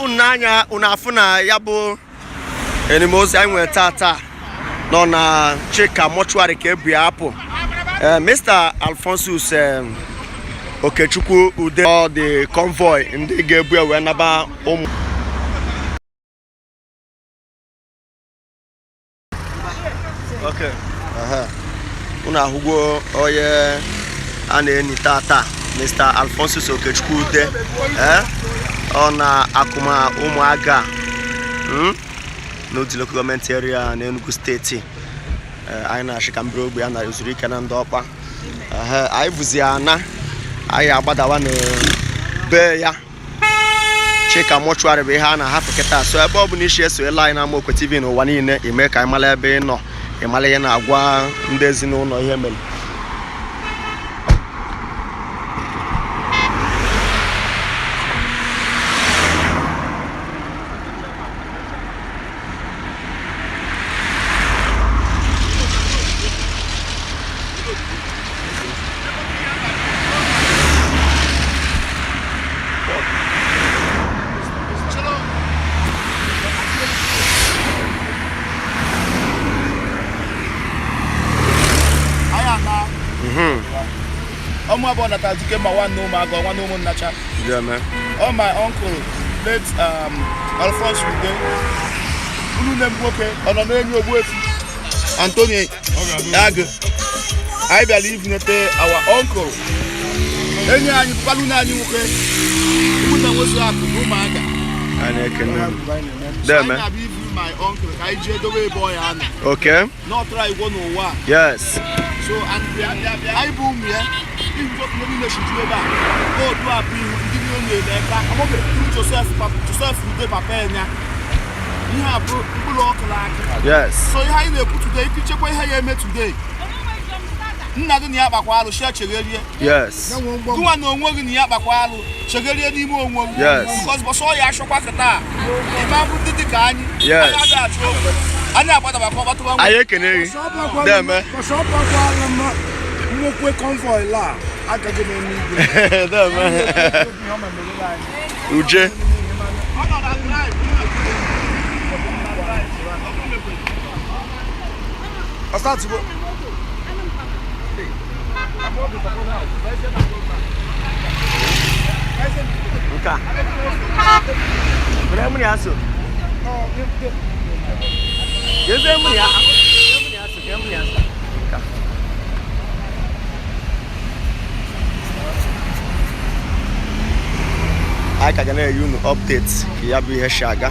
Unanya unafuna yabo enimozi anwe tata no na chika mortuary ke bia apo Mr. Alphonsus Okechukwu Udeh all the convoy ndi gebu we naba okay una hugo oye ane tata Mr. Alphonsus Okechukwu Udeh ona akuma Umuaga no the local government area in Enugu state aina shikambro ogbe ana uzurika na ndokpa aivuziana ai agbadawa na be ya chika mortuary be ha na hapu keta so ebe obu ni isi eso line na Mokwe TV no wani ne ime ka imala ebe no imala ya na agwa ndezi no no ihe mele Umuaga that has become one Umuaga, one Umuaga. Yeah, man. Oh, my uncle, late Alphonsus Udeh. Anthony Ag. I believe that our uncle. Any Paluna Umuaga. There, man. My uncle, I did the way boy. Okay. Not try 101. Yes. So, and I boom, yeah. Nomination to go do a bill, give you Joseph Udeh Papena. You have people like yes. So, how you put today? You check where I met today. Nothing yet about church area. Yes. Do I know more than Yabaqualo? Chagaria Nimo, yes. Because Bosoya Shopakata. Yes. I know about I can hear you. There, man. Mokwe convoy la akaje me there man Udeh start to go nka bremu ni aso yezemu ni aso I can give you updates. Kiyabi Heshaga.